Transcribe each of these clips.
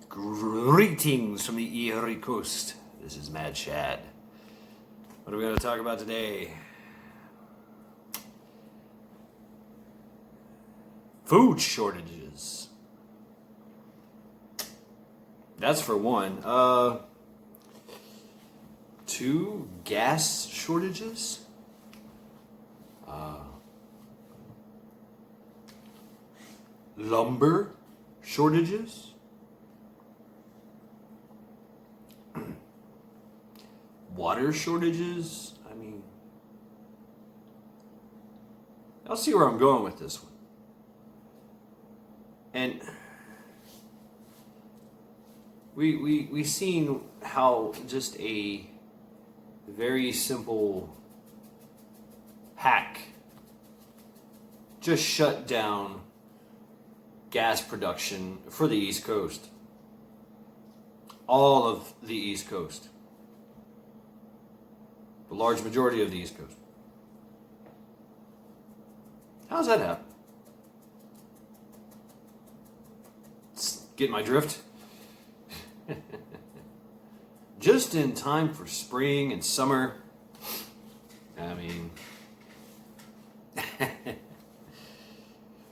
Greetings from the Erie Coast. This is Mad Shad. What are we going to talk about today? Food shortages. That's for one. Two, gas shortages. Lumber shortages. Water shortages. I mean, I'll see where I'm going with this one. And we seen how just a very simple hack just shut down gas production for the East Coast. All of the East Coast. The large majority of the East Coast. How does that happen? Get my drift? Just in time for spring and summer. I mean,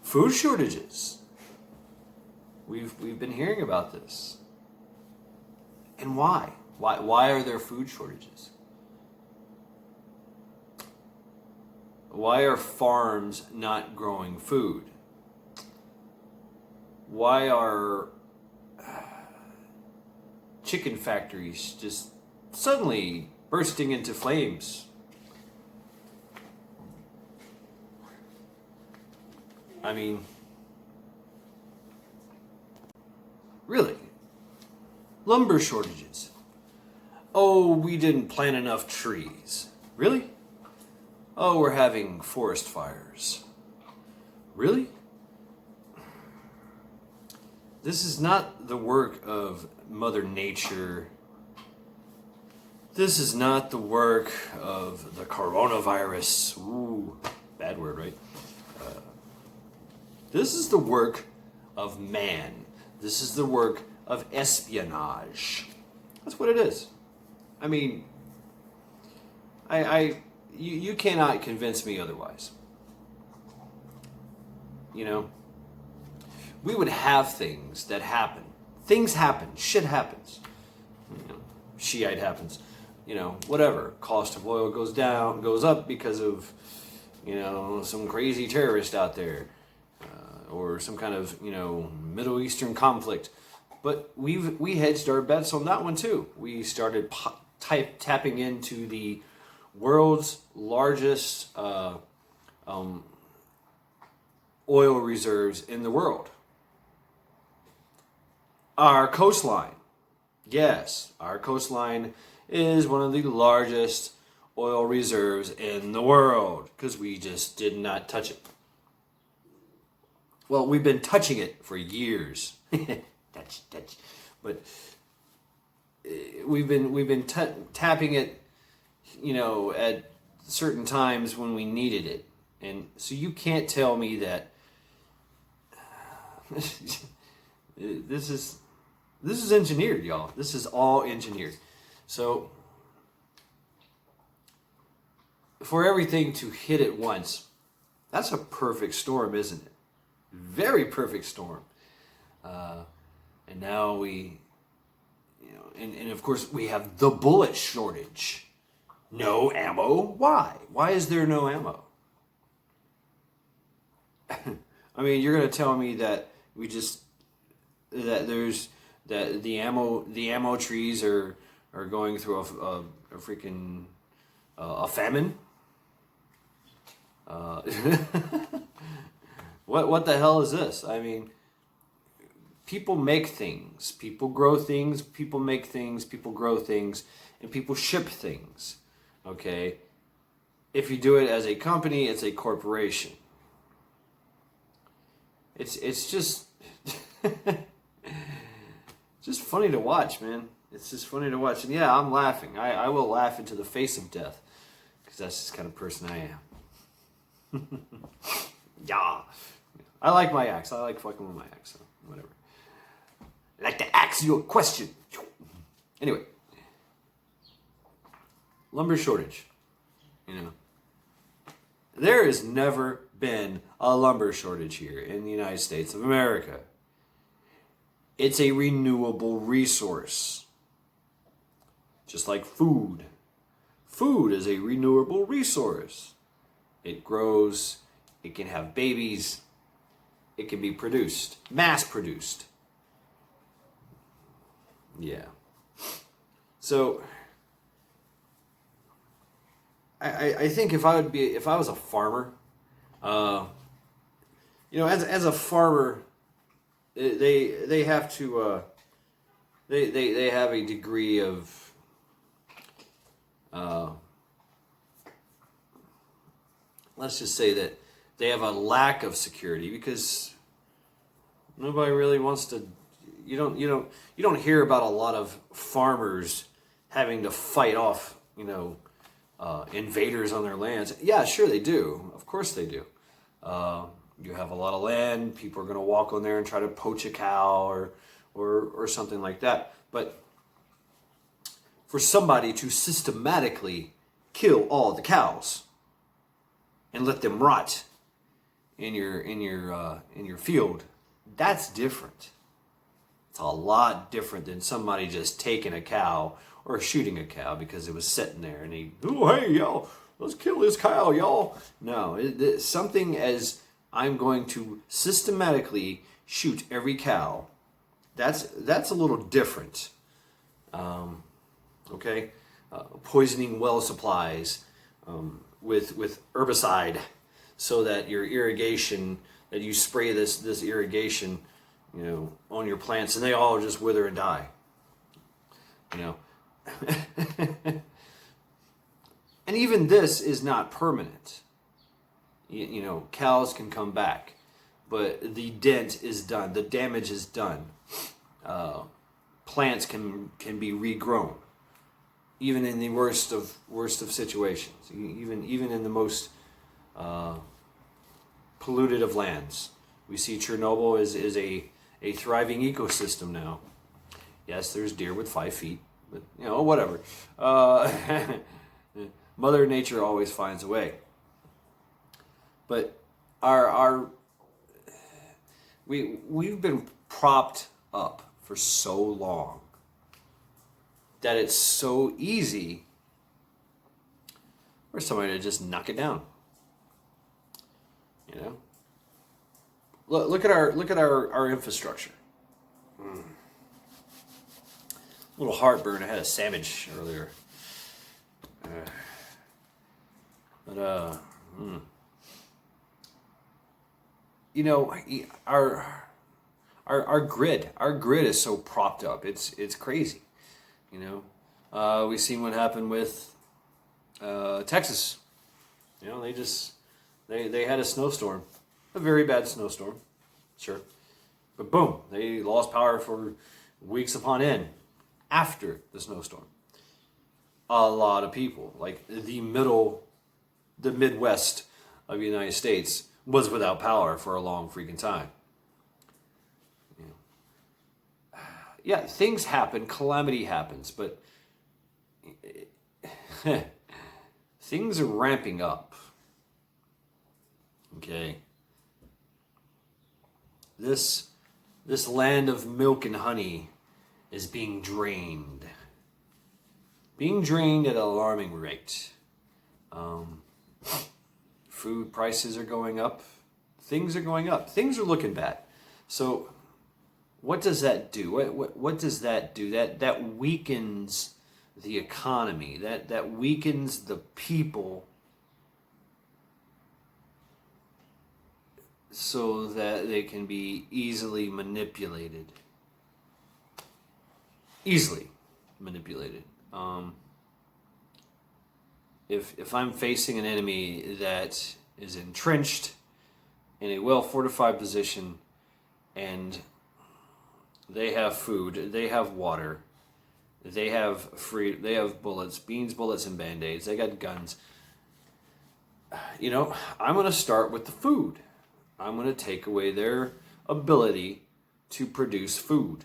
food shortages. We've been hearing about this. And why? Why are there food shortages? Why are farms not growing food? Why are chicken factories just suddenly bursting into flames? I mean, really? Lumber shortages. Oh, we didn't plant enough trees. Really? Oh, we're having forest fires. Really? This is not the work of Mother Nature. This is not the work of the coronavirus. Ooh, bad word, right? This is the work of man. This is the work of espionage. That's what it is. I mean, you cannot convince me otherwise. You know, we would have things that happen. Things happen. Shit happens. You know, Shiite happens. You know, whatever. Cost of oil goes down, goes up because of, you know, some crazy terrorist out there, or some kind of, you know, Middle Eastern conflict. But we hedged our bets on that one too. We started tapping into the world's largest oil reserves in the world. Our coastline. Yes, our coastline is one of the largest oil reserves in the world because we just did not touch it. Well, we've been touching it for years. touch. But we've been tapping it, you know, at certain times when we needed it. And so you can't tell me that this is engineered, y'all. This is all engineered. So for everything to hit at once, that's a perfect storm, isn't it? Very perfect storm. And now we, you know, and of course we have the bullet shortage. No ammo. Why? Why is there no ammo? I mean, you're going to tell me that the ammo trees are going through a freaking a famine? What the hell is this? I mean, people make things, people grow things, people make things, people grow things, and people ship things. Okay? If you do it as a company, it's a corporation. It's just just funny to watch, man. It's just funny to watch. And yeah, I'm laughing. I will laugh into the face of death because that's just the kind of person I am. Yeah. I like my axe. I like fucking with my axe. So whatever. Like the axe ask you a question. Anyway, lumber shortage. There has never been a lumber shortage here in the United States of America. It's a renewable resource. Just like food. Food is a renewable resource. It grows, it can have babies, it can be produced, mass produced. Yeah. So I think if I was a farmer, as a farmer, they have to they have a degree of let's just say that they have a lack of security because nobody really wants to. You don't hear about a lot of farmers having to fight off invaders on their lands. Yeah, sure they do. Of course they do. You have a lot of land. People are going to walk on there and try to poach a cow or something like that. But for somebody to systematically kill all the cows and let them rot in your field, that's different. It's a lot different than somebody just taking a cow or shooting a cow because it was sitting there and hey y'all, let's kill this cow, y'all. No, it's something as I'm going to systematically shoot every cow. That's a little different. Okay, poisoning well supplies with herbicide, so that your irrigation, that you spray this irrigation, on your plants, and they all just wither and die. And even this is not permanent. Cows can come back, but the dent is done. The damage is done. Plants can be regrown, even in the worst of situations. Even in the most polluted of lands. We see Chernobyl is a thriving ecosystem now. Yes, there's deer with 5 feet, but whatever. Mother Nature always finds a way. But we've been propped up for so long that it's so easy for somebody to just knock it down. Look at our infrastructure. A little heartburn. I had a sandwich earlier. Our grid is so propped up. It's crazy. We've seen what happened with Texas. They had a snowstorm, a very bad snowstorm, sure, but boom, they lost power for weeks upon end after the snowstorm. A lot of people, like the Midwest of the United States, was without power for a long freaking time. Yeah, things happen, calamity happens, but things are ramping up. Okay. This land of milk and honey is being drained. Being drained at an alarming rate. Food prices are going up. Things are going up. Things are looking bad. So what does that do? What does that do? That weakens the economy. That weakens the people, so that they can be easily manipulated. Easily manipulated. If I'm facing an enemy that is entrenched in a well-fortified position, and they have food, they have water, they have bullets, beans, bullets, and band-aids, they got guns, I'm going to start with the food. I'm going to take away their ability to produce food.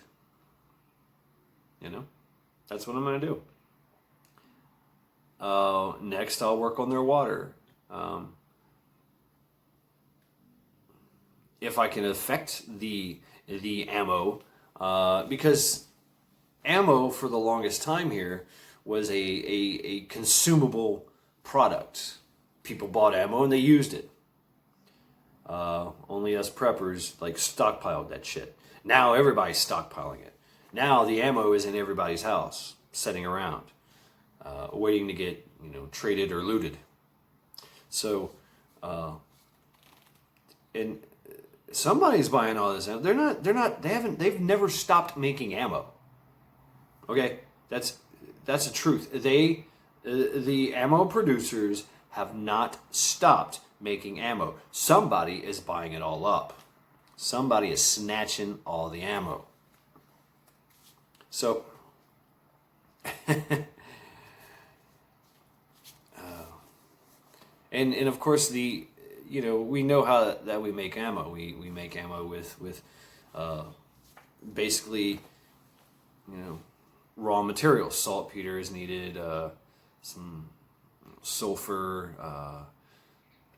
That's what I'm going to do. Next, I'll work on their water. If I can affect the ammo, because ammo for the longest time here was a consumable product. People bought ammo and they used it. Only us preppers stockpiled that shit. Now everybody's stockpiling it. Now the ammo is in everybody's house, sitting around, waiting to get traded or looted. So, and somebody's buying all this ammo. They've never stopped making ammo. Okay, that's the truth. The ammo producers have not stopped making ammo. Somebody is buying it all up. Somebody is snatching all the ammo. So, and of course we know how that we make ammo. We make ammo with basically raw materials. Saltpeter is needed. Some sulfur.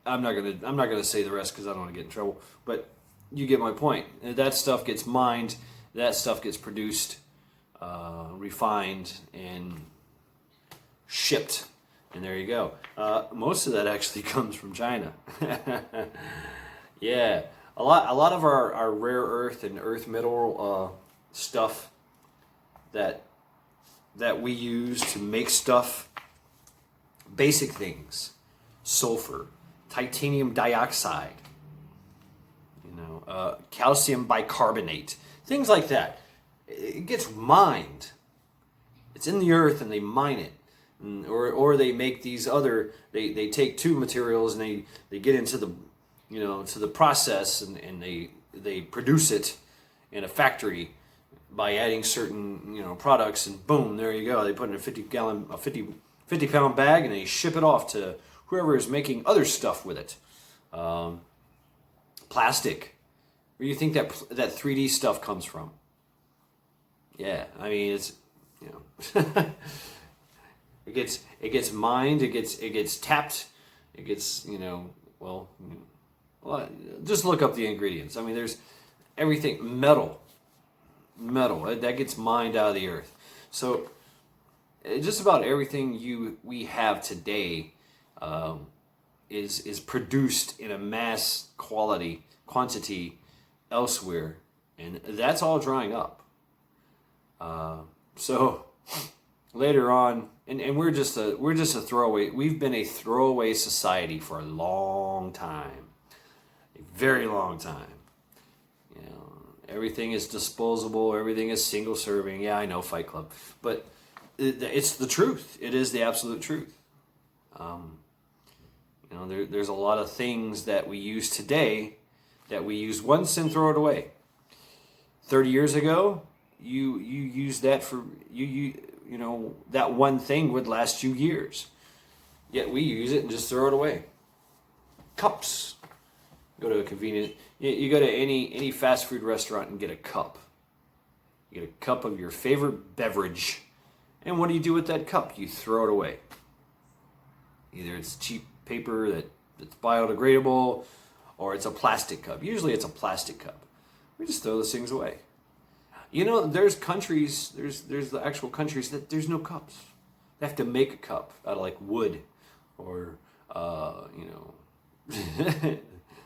I'm not gonna say the rest because I don't want to get in trouble. But you get my point. That stuff gets mined. That stuff gets produced, refined, and shipped. And there you go. Most of that actually comes from China. Yeah, a lot of our rare earth and earth mineral stuff that we use to make stuff, basic things, sulfur, titanium dioxide, calcium bicarbonate, things like that. It gets mined. It's in the earth and they mine it. Or they make these other, they take two materials and they get into the to the process and they produce it in a factory by adding certain products, and boom, there you go. They put it in a 50 pound bag and they ship it off to whoever is making other stuff with it. Plastic. Where do you think that 3D stuff comes from? Yeah, I mean it's it gets mined, it gets tapped, it gets well, just look up the ingredients. I mean, there's everything, metal that gets mined out of the earth. So just about everything we have today is produced in a mass quantity elsewhere, and that's all drying up. So later on, and we're just a throwaway. We've been a throwaway society for a long time, a very long time. Everything is disposable. Everything is single serving. Yeah, I know, Fight Club, but it's the truth. It is the absolute truth. There's a lot of things that we use today that we use once and throw it away. 30 years ago, you use that for that one thing would last you years. Yet we use it and just throw it away. Cups. Go to a convenient. You go to any fast food restaurant and get a cup. You get a cup of your favorite beverage, and what do you do with that cup? You throw it away. Either it's cheap paper that's biodegradable, or it's a plastic cup. Usually it's a plastic cup. We just throw those things away. There's countries, there's the actual countries that there's no cups. They have to make a cup out of wood, or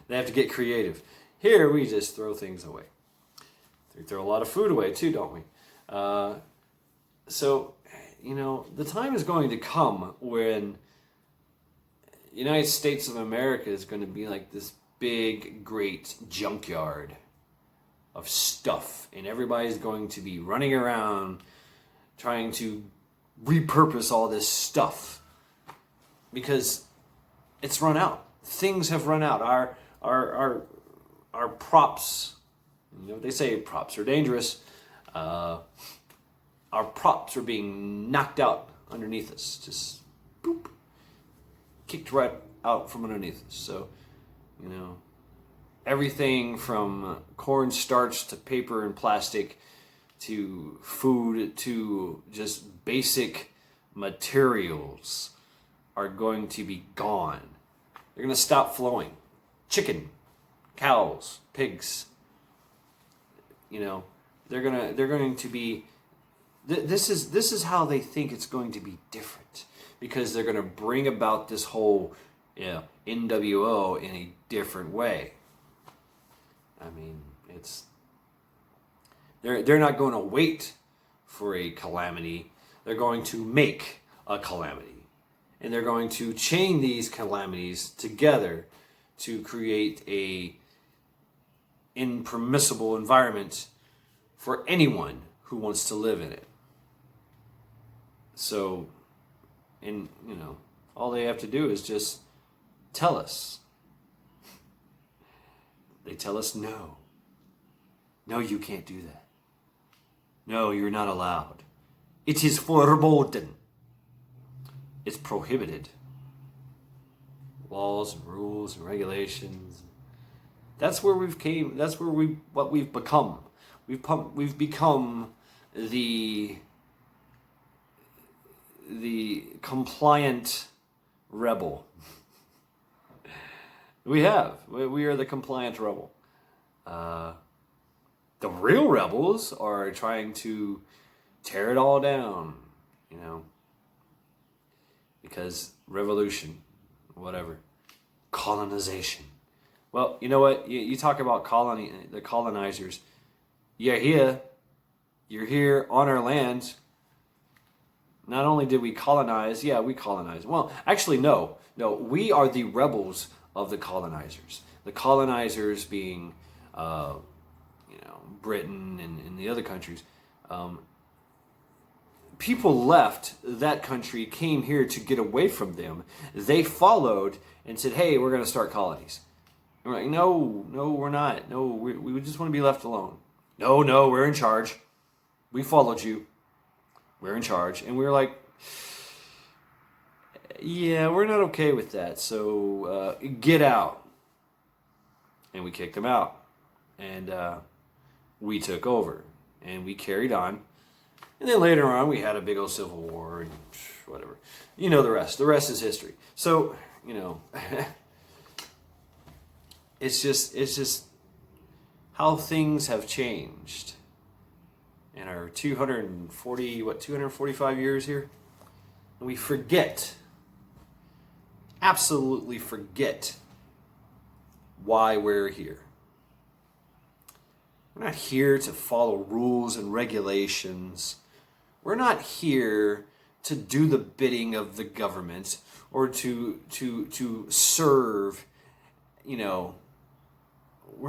they have to get creative. Here we just throw things away. We throw a lot of food away too, don't we? So the time is going to come when the United States of America is going to be like this big, great junkyard of stuff, and everybody's going to be running around trying to repurpose all this stuff because it's run out. Things have run out. Our props, they say props are dangerous. Our props are being knocked out underneath us, just boop, kicked right out from underneath us. So, everything from cornstarch to paper and plastic, to food, to just basic materials are going to be gone. They're going to stop flowing. Chicken, cows, pigs, they're going to be. This is how they think it's going to be different, because they're going to bring about this whole NWO in a different way. I mean, they're not going to wait for a calamity. They're going to make a calamity, and they're going to chain these calamities together to create a impermissible environment for anyone who wants to live in it. So, all they have to do is just tell us. They tell us no. No, you can't do that. No, you're not allowed. It is forbidden. It's prohibited. Laws and rules and regulations. That's where we've came. That's what we've become. We've become the compliant rebel. We are the compliant rebel. The real rebels are trying to tear it all down, because revolution, whatever, colonization. Well, you know what? You talk about the colonizers. You're here on our land. Not only did we colonize, we colonized. Well, actually, no, we are the rebels of the colonizers. The colonizers being, Britain and the other countries. People left that country, came here to get away from them. They followed and said, hey, we're going to start colonies. And we're like, no, we're not. No, we just want to be left alone. No, we're in charge. We followed you. We're in charge. And we were like, yeah, we're not okay with that. So get out. And we kicked them out. And we took over. And we carried on. And then later on, we had a big old civil war and whatever. You know the rest. The rest is history. So, it's just how things have changed in our 245 years here. And we absolutely forget why we're here. We're not here to follow rules and regulations. We're not here to do the bidding of the government or to serve, we're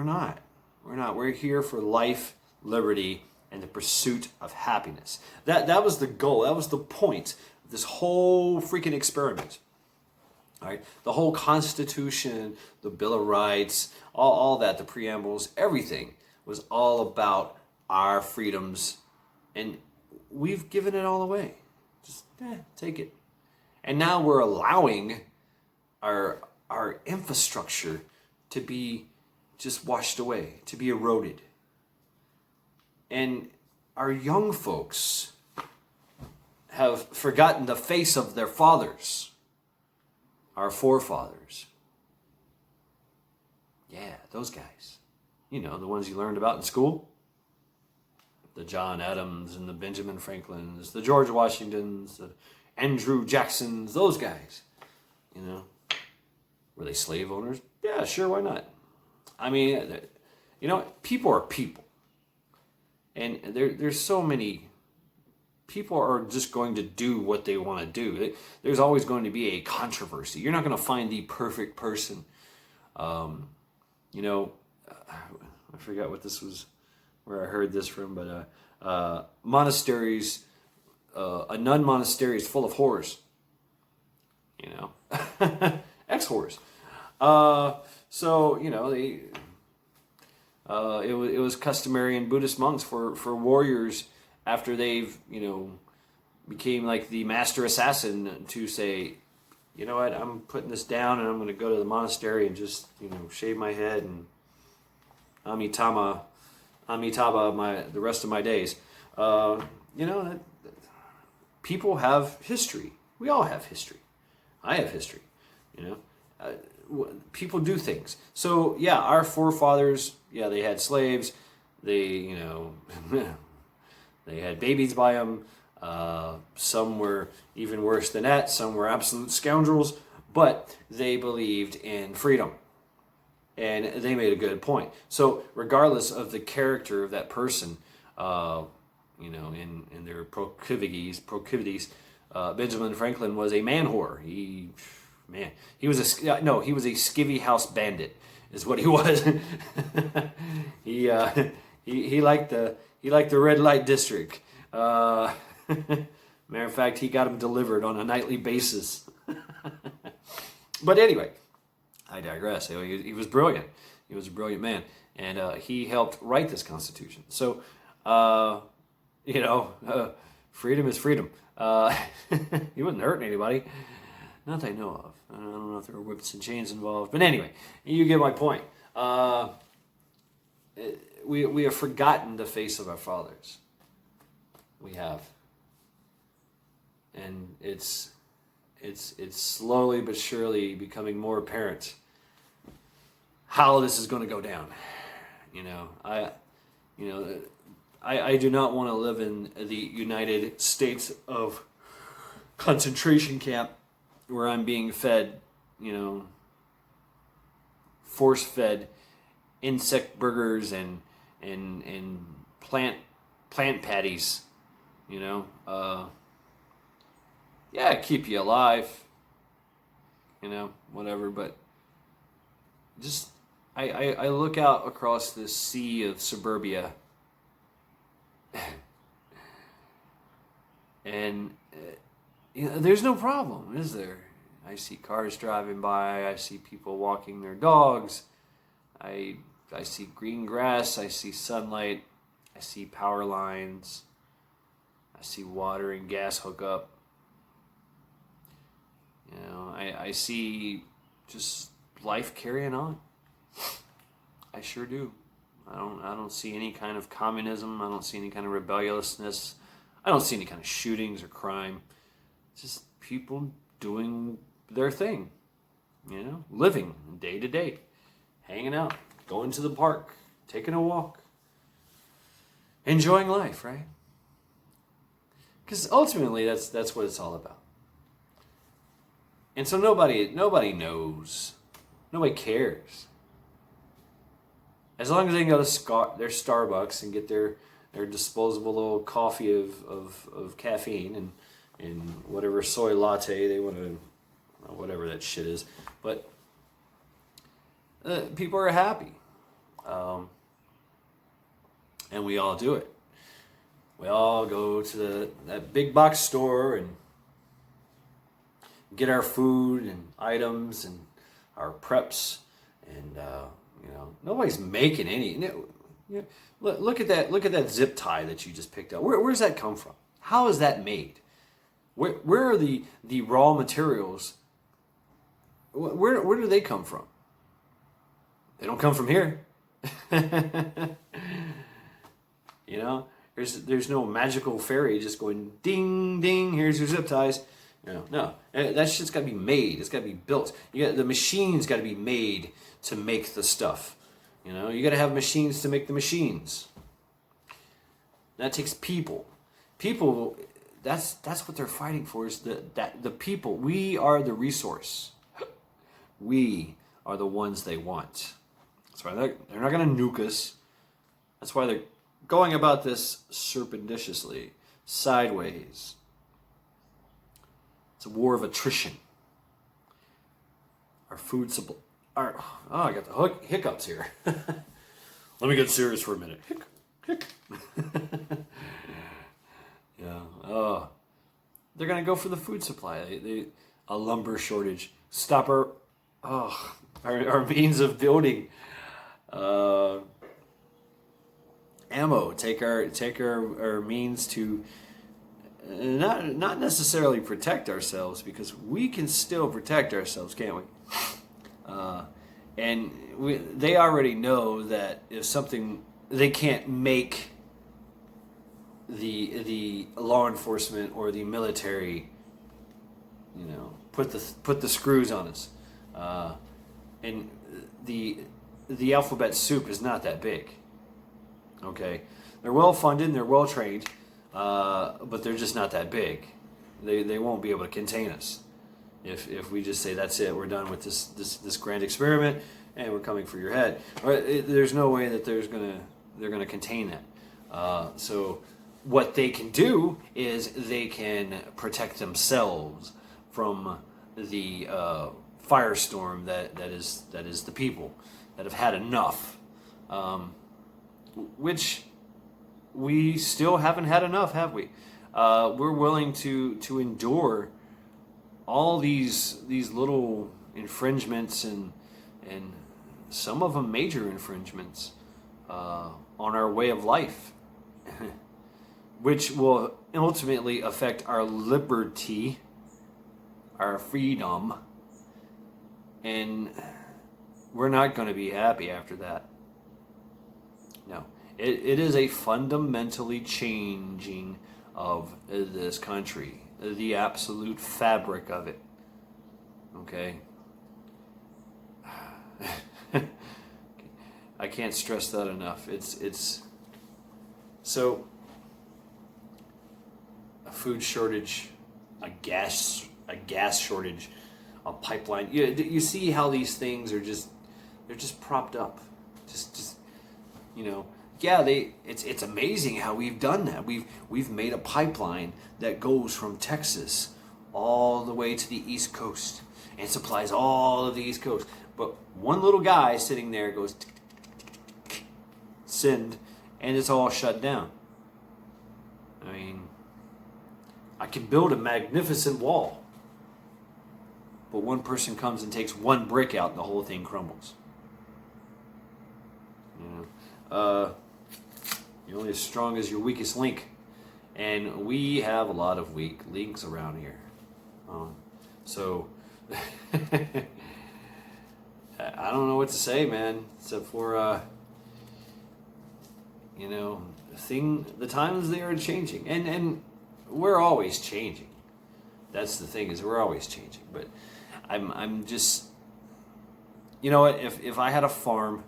not. We're here for life, liberty, and the pursuit of happiness. That was the goal. That was the point of this whole freaking experiment. All right? The whole Constitution, the Bill of Rights, all that, the preambles, everything was all about our freedoms, and we've given it all away. Just take it. And now we're allowing our infrastructure to be just washed away, to be eroded. And our young folks have forgotten the face of their fathers, our forefathers. Yeah, those guys. The ones you learned about in school. The John Adams and the Benjamin Franklins, the George Washingtons, the Andrew Jacksons, those guys. Were they slave owners? Yeah, sure, why not? I mean, people are people. And there's so many. People are just going to do what they want to do. There's always going to be a controversy. You're not going to find the perfect person. I forgot what this was, where I heard this from, but monasteries, a nun monastery is full of whores. Ex-whores. It was customary in Buddhist monks for warriors after they've, became like the master assassin to say, you know what, I'm putting this down and I'm going to go to the monastery and just, shave my head and Amitabha the rest of my days. You know, people have history. We all have history. I have history. You know, people do things. So yeah, our forefathers, yeah, they had slaves. They, you know, they had babies by them. Some were even worse than that. Some were absolute scoundrels. But they believed in freedom. And they made a good point. So regardless of the character of that person, you know, in their proclivities, Benjamin Franklin was a man whore. He was a skivvy house bandit, is what he was. he liked the red light district. Matter of fact, he got them delivered on a nightly basis. But anyway, I digress. He was brilliant. He was a brilliant man, and he helped write this Constitution. So, you know, freedom is freedom. He wasn't hurting anybody, not that I know of. I don't know if there were whips and chains involved, but anyway, you get my point. We have forgotten the face of our fathers. We have, and it's slowly but surely becoming more apparent how this is going to go down. You know, I do not want to live in the United States of concentration camp where I'm being fed, you know, force-fed insect burgers and plant patties, you know. Yeah, keep you alive, you know, whatever, but just I look out across this sea of suburbia and you know, there's no problem, is there? I see cars driving by, I see people walking their dogs, I see green grass, I see sunlight, I see power lines, I see water and gas hookup. You know, I see just life carrying on. I sure do. I don't see any kind of communism. I don't see any kind of rebelliousness. I don't see any kind of shootings or crime. Just people doing their thing. You know, living day to day, hanging out, going to the park, taking a walk, enjoying life, right? Because ultimately, that's what it's all about. And so nobody knows. Nobody cares. As long as they can go to their Starbucks and get their disposable little coffee of caffeine and whatever soy latte they want to, whatever that shit is. But people are happy. And we all do it. We all go to that big box store and get our food and items and our preps, and you know, nobody's making any. You know, look at that zip tie that you just picked up. Where's that come from? How is that made? Where are the raw materials? Where do they come from? They don't come from here. You know, there's no magical fairy just going ding ding. Here's your zip ties. No, that shit's got to be made. It's got to be built. The machine's got to be made to make the stuff. You know, you got to have machines to make the machines. That takes people. People. That's what they're fighting for. Is the people. We are the resource. We are the ones they want. That's why they're not going to nuke us. That's why they're going about this surreptitiously, sideways. It's a war of attrition. Our food supply. I got the hiccups here. Let me get serious for a minute. Hic. Yeah. They're gonna go for the food supply. A lumber shortage. Stop our means of building. Ammo. Take our means to. Not necessarily protect ourselves, because we can still protect ourselves, can't we? And they already know that if something, they can't make the law enforcement or the military, put the screws on us, and the alphabet soup is not that big. Okay, they're well funded and they're well trained, but they're just not that big. They won't be able to contain us if we just say that's it, we're done with this grand experiment and we're coming for your head. There's no way that they're gonna contain that. So what they can do is they can protect themselves from the firestorm that is the people that have had enough, which we still haven't had enough, have we? We're willing to endure all these little infringements and some of them major infringements on our way of life, which will ultimately affect our liberty, our freedom, and we're not going to be happy after that. No, it is a fundamentally changing of this country, the absolute fabric of it. Okay? I can't stress that enough. It's so a food shortage, a gas shortage, a pipeline. You see how these things are they're just propped up. Just yeah, it's amazing how we've done that. We've made a pipeline that goes from Texas all the way to the East Coast and supplies all of the East Coast. But one little guy sitting there goes send, and it's all shut down. I mean, I can build a magnificent wall, but one person comes and takes one brick out and the whole thing crumbles. You're only as strong as your weakest link, and we have a lot of weak links around here. So I don't know what to say, man, except for the times they are changing, and we're always changing. That's the thing, is we're always changing. But I'm just, you know what? If I had a farm,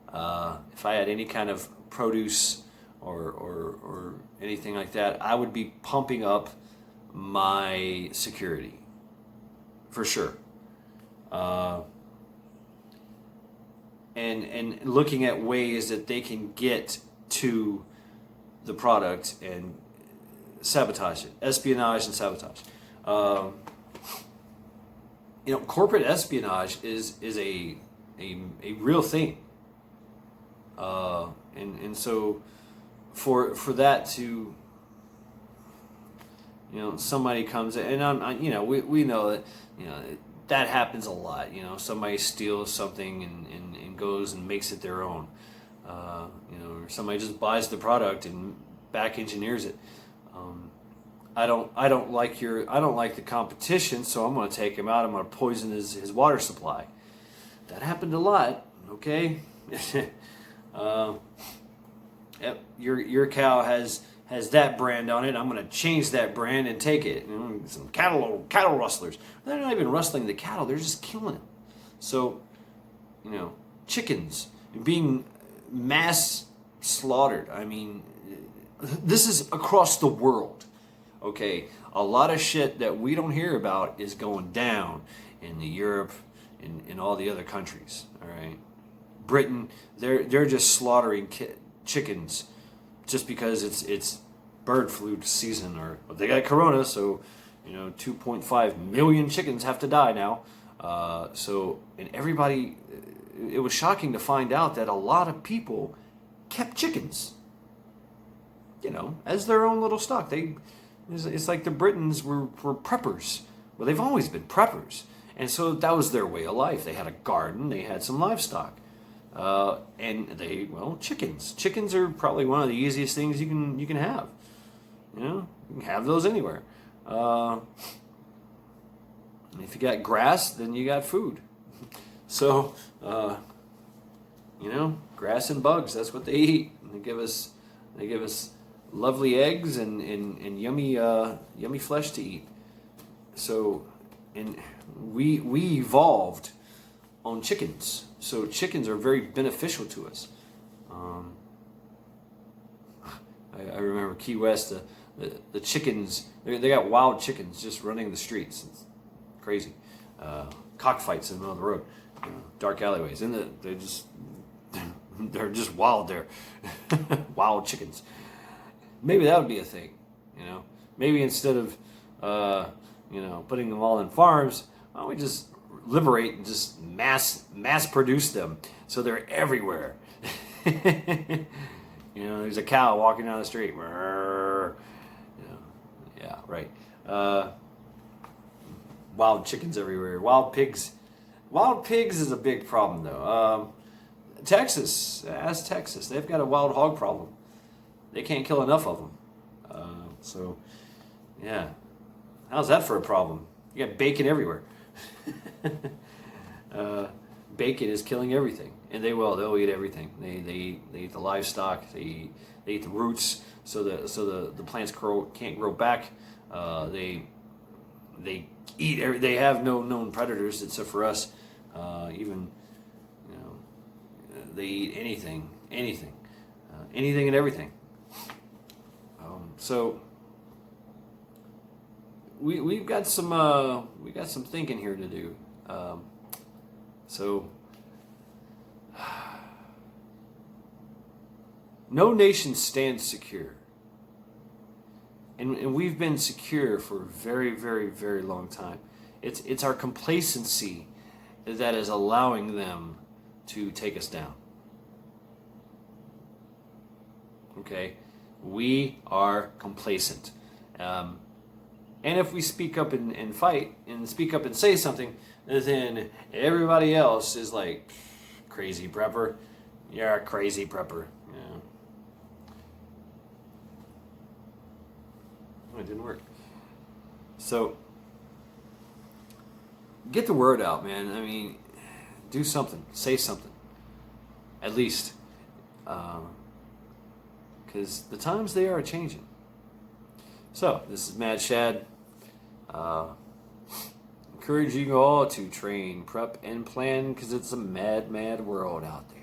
if I had any kind of produce or anything like that, I would be pumping up my security for sure. And looking at ways that they can get to the product and sabotage it, espionage and sabotage. Corporate espionage is a real thing, and so for that to, somebody comes in, and we know that that happens a lot. Somebody steals something and goes and makes it their own. Or somebody just buys the product and back engineers it. I don't like the competition, so I'm going to take him out. I'm going to poison his water supply. That happened a lot. Okay. Yep, your cow has that brand on it. I'm going to change that brand and take it. Some cattle rustlers. They're not even rustling the cattle. They're just killing them. So, chickens being mass slaughtered. I mean, this is across the world. Okay, a lot of shit that we don't hear about is going down in Europe, in all the other countries. All right, Britain, they're just slaughtering chickens just because it's bird flu season, or they got corona, so 2.5 million chickens have to die now. And everybody, it was shocking to find out that a lot of people kept chickens, as their own little stock. It's like the Britons were preppers. Well, they've always been preppers. And so that was their way of life. They had a garden, they had some livestock. And chickens. Chickens are probably one of the easiest things you can have. You can have those anywhere. If you got grass, then you got food. So, grass and bugs, that's what they eat. And they give us lovely eggs and yummy yummy flesh to eat. So, and we evolved on chickens. So chickens are very beneficial to us. I remember Key West, the chickens, they got wild chickens just running the streets. It's crazy. Cockfights in the middle of the road, dark alleyways, and they're just wild there. Wild chickens. Maybe that would be a thing, Maybe instead of, putting them all in farms, why don't we just liberate and just mass produce them so they're everywhere. There's a cow walking down the street. Yeah, right. Wild chickens everywhere. Wild pigs. Wild pigs is a big problem, though. Texas. Ask Texas. They've got a wild hog problem. They can't kill enough of them. Yeah. How's that for a problem? You got bacon everywhere. Bacon is killing everything. And they'll eat everything. They eat the livestock. They eat the roots, so the plants can't grow back. They eat. They have no known predators except for us. They eat anything and everything. So we've got some thinking here to do. No nation stands secure. And we've been secure for a very, very, very long time. It's our complacency that is allowing them to take us down. Okay? We are complacent. And if we speak up and fight and speak up and say something, then everybody else is like, crazy prepper. You're a crazy prepper. Yeah. It didn't work. So, get the word out, man. I mean, do something. Say something. At least. Because the times, they are changing. So, this is Mad Shad. Encouraging you all to train, prep, and plan, because it's a mad, mad world out there.